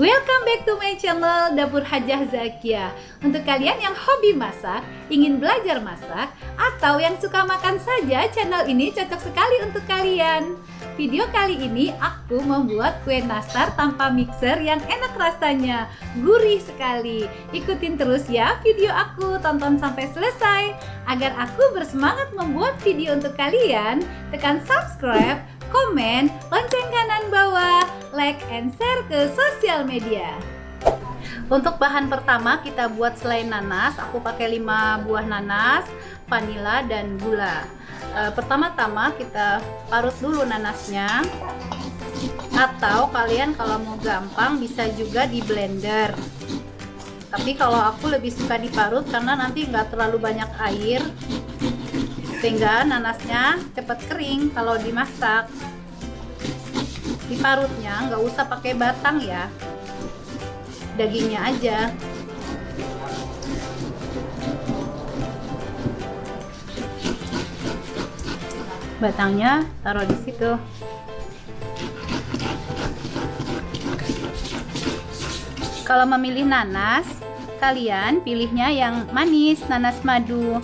Welcome back to my channel Dapur Hajah Zakia. Untuk kalian yang hobi masak, ingin belajar masak, atau yang suka makan saja, channel ini cocok sekali untuk kalian. Video kali ini aku membuat kue nastar tanpa mixer yang enak rasanya, gurih sekali. Ikutin terus ya video aku, tonton sampai selesai. Agar aku bersemangat membuat video untuk kalian, tekan subscribe, komen, lonceng kanan bawah, like and share ke sosial media. Untuk bahan pertama kita buat selai nanas. Aku pakai 5 buah nanas, vanila dan gula. Pertama-tama kita parut dulu nanasnya, atau kalian kalau mau gampang bisa juga di blender. Tapi kalau aku lebih suka diparut karena nanti nggak terlalu banyak air, sehingga nanasnya cepat kering kalau dimasak. Diparutnya nggak usah pakai batang ya, dagingnya aja. Batangnya taruh di situ. Kalau memilih nanas, kalian pilihnya yang manis, nanas madu,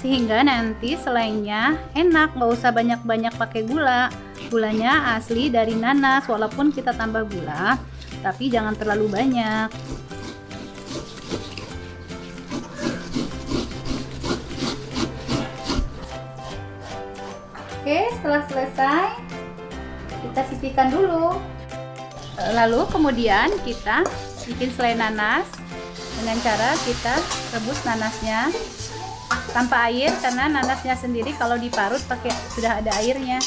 sehingga nanti selainya enak, nggak usah banyak-banyak pakai gula. Gulanya asli dari nanas, walaupun kita tambah gula, tapi jangan terlalu banyak. Oke, setelah selesai kita sisihkan dulu. Lalu kemudian kita bikin selai nanas dengan cara kita rebus nanasnya tanpa air, karena nanasnya sendiri kalau diparut pakai sudah ada airnya.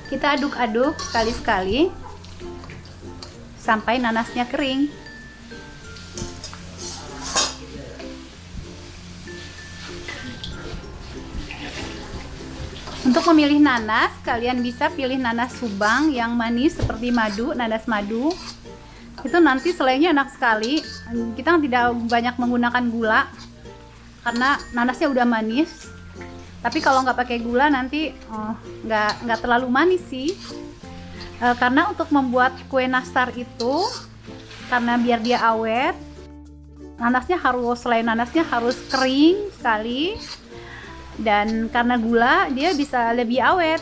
Kita aduk-aduk sekali-sekali sampai nanasnya kering. Untuk memilih nanas, kalian bisa pilih nanas Subang yang manis seperti madu, nanas madu. Itu nanti selainya enak sekali. Kita tidak banyak menggunakan gula karena nanasnya udah manis. Tapi kalau nggak pakai gula nanti nggak terlalu manis sih. Karena untuk membuat kue nastar itu, karena biar dia awet, selai nanasnya harus kering sekali. Dan karena gula dia bisa lebih awet.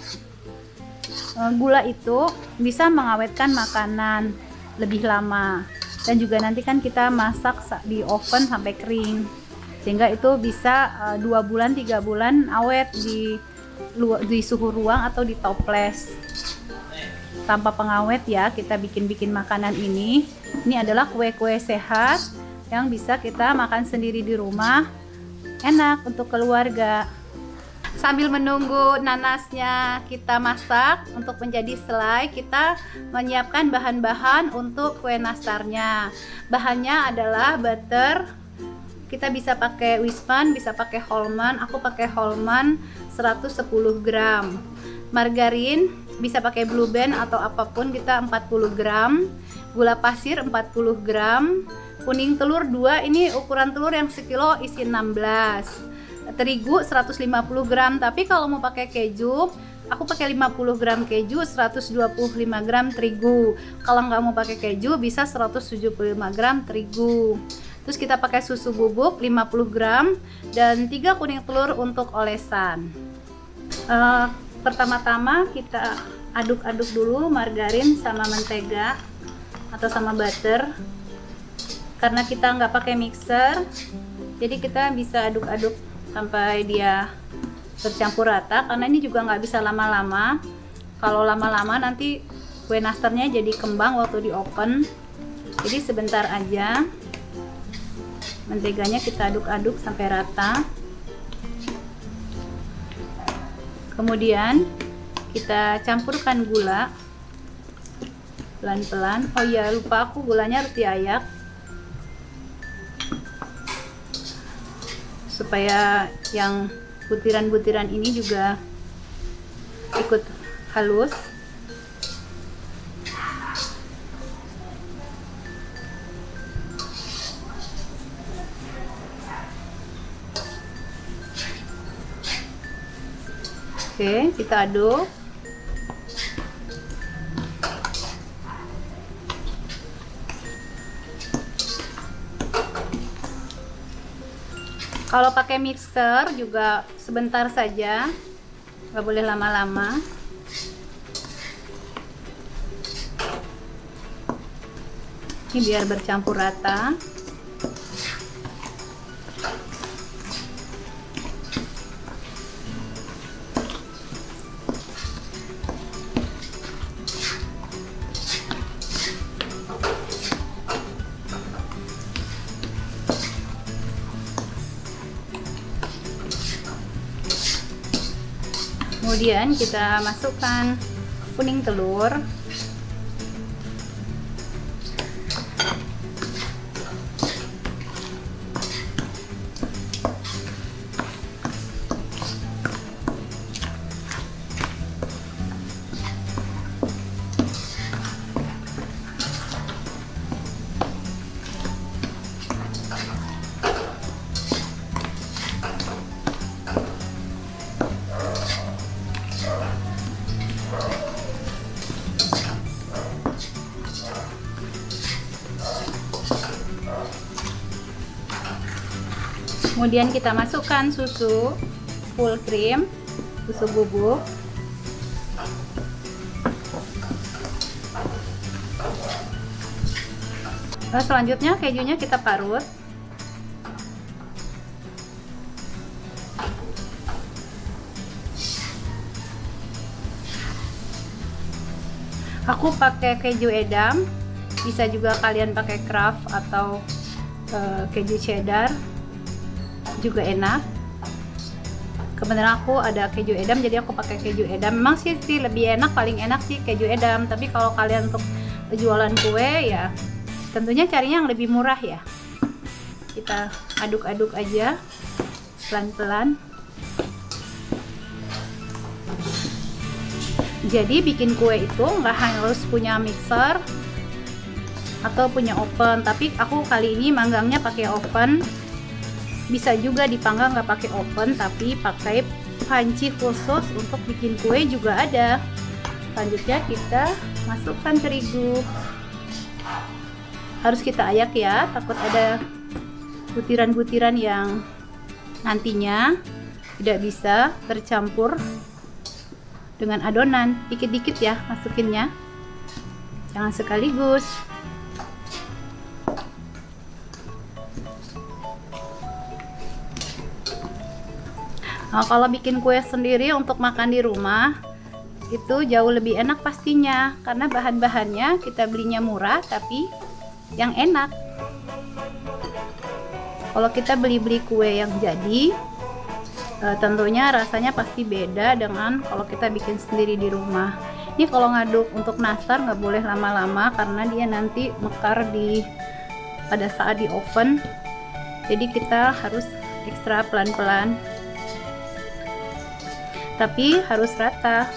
Gula itu bisa mengawetkan makanan lebih lama. Dan juga nanti kan kita masak di oven sampai kering, sehingga itu bisa 2 bulan 3 bulan awet di suhu ruang atau di toples. Tanpa pengawet ya kita bikin makanan ini. Ini adalah kue-kue sehat yang bisa kita makan sendiri di rumah, enak untuk keluarga. Sambil menunggu nanasnya kita masak untuk menjadi selai, kita menyiapkan bahan-bahan untuk kue nastarnya. Bahannya adalah butter. Kita bisa pakai Wisman, bisa pakai Holman. Aku pakai Holman 110 gram. Margarin bisa pakai Blue Band atau apapun, kita 40 gram. Gula pasir 40 gram. Kuning telur 2, ini ukuran telur yang sekilo isi 16. Terigu 150 gram, tapi kalau mau pakai keju, aku pakai 50 gram keju, 125 gram terigu. Kalau nggak mau pakai keju bisa 175 gram terigu. Terus kita pakai susu bubuk 50 gram dan 3 kuning telur untuk olesan. Pertama-tama kita aduk-aduk dulu margarin sama mentega atau sama butter. Karena kita nggak pakai mixer, jadi kita bisa aduk-aduk sampai dia bercampur rata. Karena ini juga nggak bisa lama-lama. Kalau lama-lama nanti kue nastarnya jadi kembang waktu di oven. Jadi sebentar aja. Menteganya kita aduk-aduk sampai rata. Kemudian kita campurkan gula pelan-pelan. Oh iya, lupa aku, gulanya harus diayak supaya yang butiran-butiran ini juga ikut halus. Oke, kita aduk. Kalau pakai mixer juga sebentar saja, nggak boleh lama-lama. Ini biar bercampur rata. Kemudian kita masukkan kuning telur. Kemudian kita masukkan susu full cream, susu bubuk. Nah, selanjutnya kejunya kita parut. Aku pakai keju edam, bisa juga kalian pakai Kraft atau keju cheddar, juga enak. Kebetulan aku ada keju edam, jadi aku pakai keju edam. Memang sih lebih enak, paling enak sih keju edam. Tapi kalau kalian untuk jualan kue ya tentunya carinya yang lebih murah ya. Kita aduk-aduk aja pelan-pelan. Jadi bikin kue itu nggak harus punya mixer atau punya oven, tapi aku kali ini manggangnya pakai oven. Bisa juga dipanggang nggak pakai oven, tapi pakai panci khusus untuk bikin kue juga ada. Selanjutnya kita masukkan terigu. Harus kita ayak ya, takut ada butiran-butiran yang nantinya tidak bisa tercampur dengan adonan. Dikit-dikit ya masukinnya, jangan sekaligus. Nah, kalau bikin kue sendiri untuk makan di rumah itu jauh lebih enak pastinya, karena bahan-bahannya kita belinya murah tapi yang enak. Kalau kita beli-beli kue yang jadi, tentunya rasanya pasti beda dengan kalau kita bikin sendiri di rumah. Ini kalau ngaduk untuk nastar nggak boleh lama-lama karena dia nanti mekar pada saat di oven. Jadi kita harus ekstra pelan-pelan, tapi harus rata.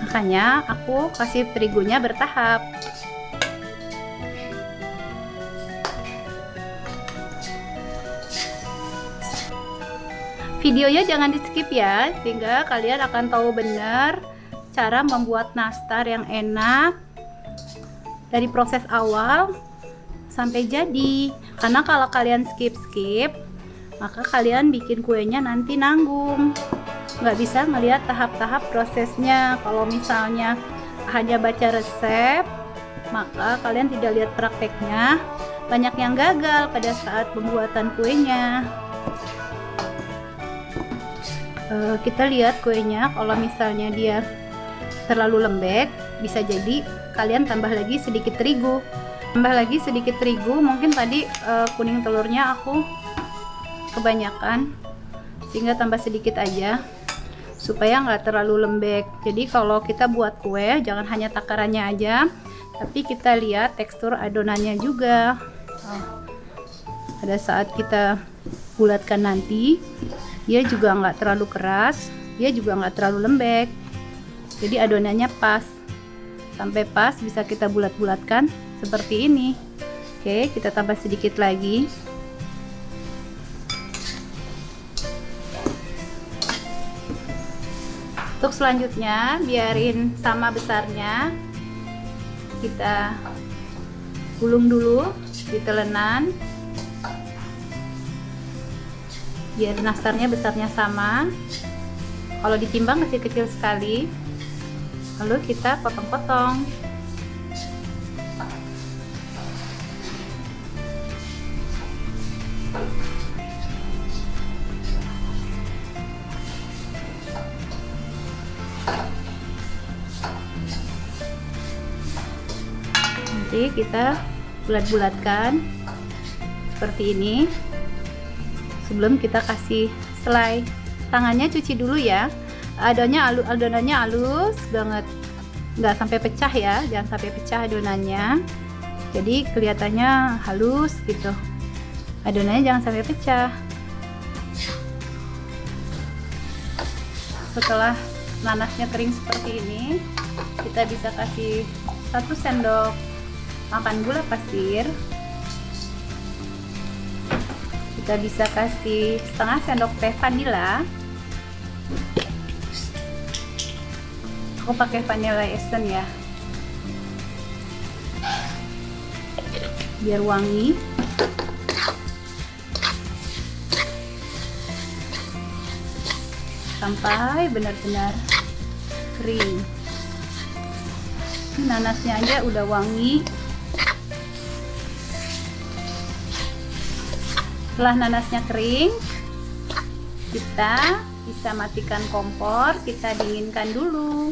Makanya aku kasih terigunya bertahap. Videonya jangan di skip ya, sehingga kalian akan tahu benar cara membuat nastar yang enak dari proses awal sampai jadi. Karena kalau kalian skip, maka kalian bikin kuenya nanti nanggung, nggak bisa melihat tahap-tahap prosesnya. Kalau misalnya hanya baca resep, maka kalian tidak lihat prakteknya, banyak yang gagal pada saat pembuatan kuenya. Kita lihat kuenya, kalau misalnya dia terlalu lembek, bisa jadi kalian tambah lagi sedikit terigu. Mungkin tadi kuning telurnya aku kebanyakan, sehingga tambah sedikit aja supaya nggak terlalu lembek. Jadi kalau kita buat kue jangan hanya takarannya aja, tapi kita lihat tekstur adonannya juga. Pada saat kita bulatkan nanti, dia juga nggak terlalu keras, dia juga nggak terlalu lembek. Jadi adonannya pas, sampai pas bisa kita bulat-bulatkan seperti ini. Oke, kita tambah sedikit lagi. Untuk selanjutnya biarin sama besarnya, kita gulung dulu di telenan biar nastarnya besarnya sama. Kalau ditimbang masih kecil sekali, lalu kita potong-potong. Nanti kita bulat-bulatkan seperti ini sebelum kita kasih selai. Tangannya cuci dulu ya, adonannya halus banget, nggak sampai pecah ya, jangan sampai pecah adonannya, jadi kelihatannya halus gitu, adonannya jangan sampai pecah. Setelah nanasnya kering seperti ini, kita bisa kasih 1 sendok makan gula pasir, kita bisa kasih setengah sendok teh vanila. Aku pakai vanilla essence ya, biar wangi. Sampai benar-benar kering. Ini nanasnya aja udah wangi. Setelah nanasnya kering, kita bisa matikan kompor, kita dinginkan dulu.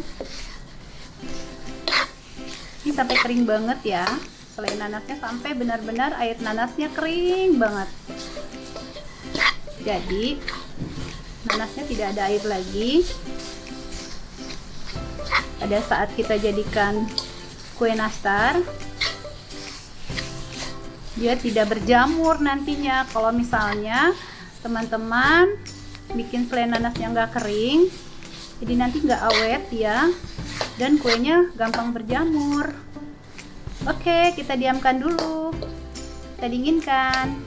Ini sampai kering banget ya. Selain nanasnya sampai benar-benar air nanasnya kering banget. Jadi nanasnya tidak ada air lagi. Pada saat kita jadikan kue nastar, dia tidak berjamur nantinya. Kalau misalnya teman-teman bikin selai nanasnya nggak kering, jadi nanti nggak awet ya, dan kuenya gampang berjamur. Oke, kita diamkan dulu, kita dinginkan.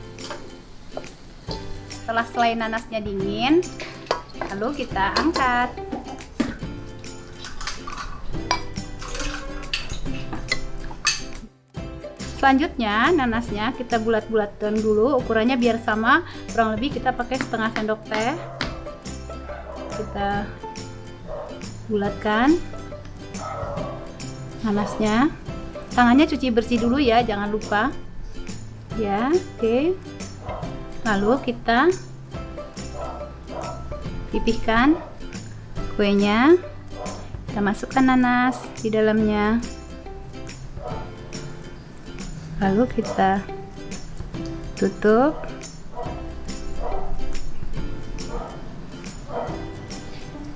Setelah selai nanasnya dingin, lalu kita angkat. Selanjutnya nanasnya kita bulat-bulatkan dulu, ukurannya biar sama, kurang lebih kita pakai setengah sendok teh. Kita bulatkan nanasnya, tangannya cuci bersih dulu ya, jangan lupa ya. Oke, lalu kita pipihkan kuenya, kita masukkan nanas di dalamnya. Lalu kita tutup.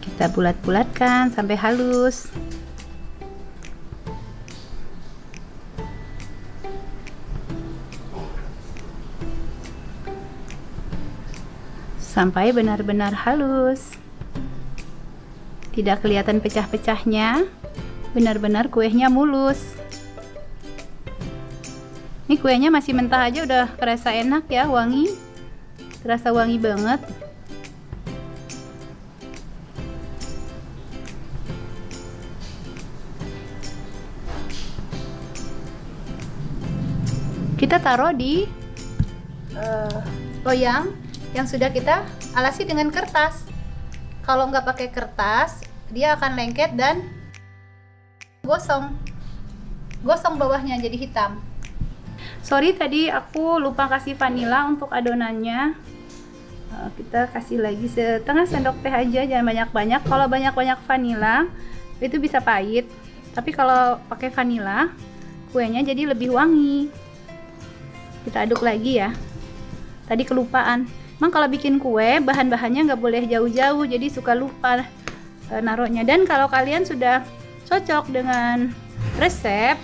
Kita bulat-bulatkan sampai halus. Sampai benar-benar halus. Tidak kelihatan pecah-pecahnya. Benar-benar kuenya mulus. Ini kuenya masih mentah aja udah kerasa enak ya, wangi, terasa wangi banget. Kita taruh di loyang yang sudah kita alasi dengan kertas. Kalau nggak pakai kertas, dia akan lengket dan gosong bawahnya jadi hitam. Sorry tadi aku lupa kasih vanila untuk adonannya. Kita kasih lagi setengah sendok teh aja, jangan banyak-banyak. Kalau banyak-banyak vanila itu bisa pahit, tapi kalau pakai vanila kuenya jadi lebih wangi. Kita aduk lagi ya, tadi kelupaan. Emang kalau bikin kue bahan-bahannya nggak boleh jauh-jauh, jadi suka lupa naruhnya. Dan kalau kalian sudah cocok dengan resep,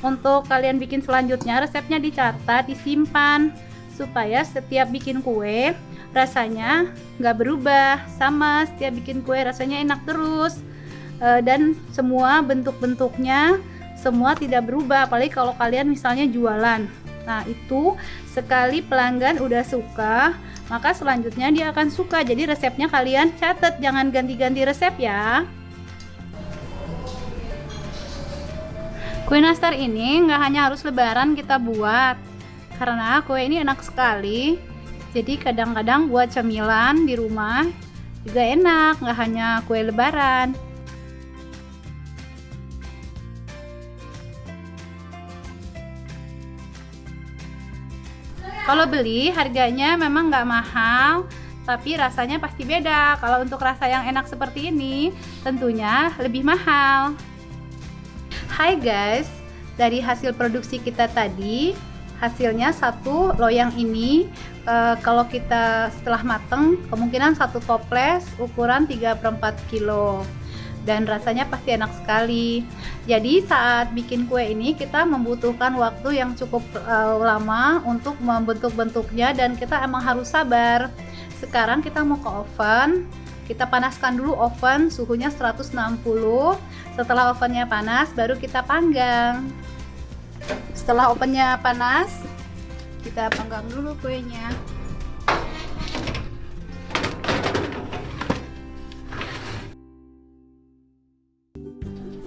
untuk kalian bikin selanjutnya, resepnya dicatat, disimpan, supaya setiap bikin kue rasanya nggak berubah, sama setiap bikin kue rasanya enak terus, dan semua bentuk-bentuknya semua tidak berubah. Apalagi kalau kalian misalnya jualan, nah itu sekali pelanggan udah suka, maka selanjutnya dia akan suka. Jadi resepnya kalian catat, jangan ganti-ganti resep ya. Kue nastar ini nggak hanya harus lebaran kita buat, karena kue ini enak sekali. Jadi kadang-kadang buat cemilan di rumah juga enak, nggak hanya kue lebaran. Kalau beli harganya memang nggak mahal, tapi rasanya pasti beda. Kalau untuk rasa yang enak seperti ini, tentunya lebih mahal. Hai guys, dari hasil produksi kita tadi, hasilnya satu loyang ini kalau kita setelah mateng kemungkinan satu toples ukuran 3/4 kilo, dan rasanya pasti enak sekali. Jadi saat bikin kue ini kita membutuhkan waktu yang cukup lama untuk membentuk-bentuknya, dan kita emang harus sabar. Sekarang kita mau ke oven. Kita panaskan dulu oven, suhunya 160. Setelah ovennya panas, baru kita panggang. Setelah ovennya panas, kita panggang dulu kuenya.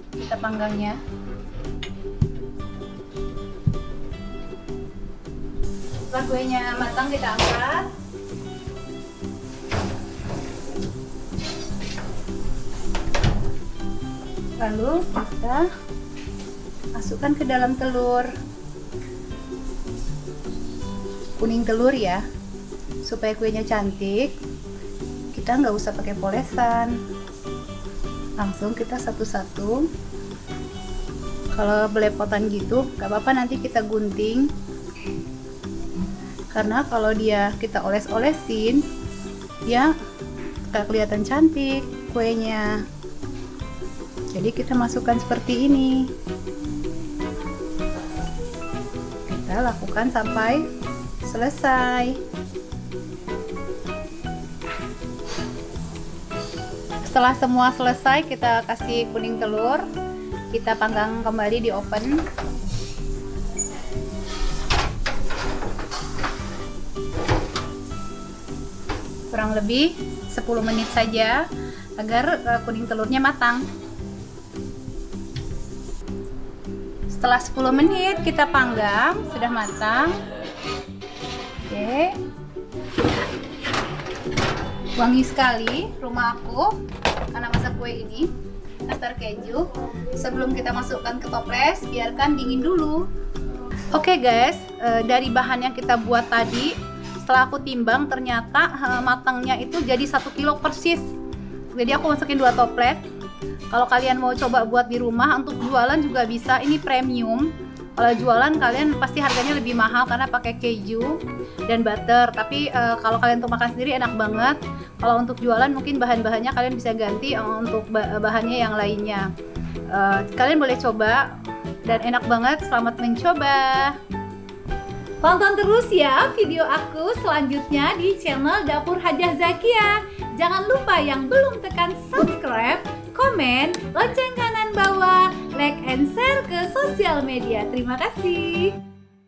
Kita panggangnya. Setelah kuenya matang, kita angkat. Lalu kita masukkan ke dalam telur, kuning telur ya, supaya kuenya cantik. Kita nggak usah pakai polesan, langsung kita satu-satu. Kalau belepotan gitu nggak apa-apa, nanti kita gunting, karena kalau dia kita oles-olesin ya nggak kelihatan cantik kuenya. Jadi kita masukkan seperti ini. Kita lakukan sampai selesai. Setelah semua selesai, kita kasih kuning telur. Kita panggang kembali di oven. Kurang lebih 10 menit saja agar kuning telurnya matang. Setelah 10 menit kita panggang, sudah matang. Oke. Wangi sekali rumah aku karena masak kue ini, nastar keju. Sebelum kita masukkan ke toples, biarkan dingin dulu. Oke guys, dari bahan yang kita buat tadi, setelah aku timbang ternyata matangnya itu jadi 1 kilo persis. Jadi aku masukin 2 toples. Kalau kalian mau coba buat di rumah untuk jualan juga bisa, ini premium. Kalau jualan kalian pasti harganya lebih mahal karena pakai keju dan butter. Tapi kalau kalian untuk makan sendiri enak banget. Kalau untuk jualan mungkin bahan-bahannya kalian bisa ganti untuk bahannya yang lainnya. Kalian boleh coba dan enak banget. Selamat mencoba. Tonton terus ya video aku selanjutnya di channel Dapur Hajah Zakia. Jangan lupa yang belum tekan subscribe, komen, lonceng kanan bawah, like and share ke sosial media. Terima kasih.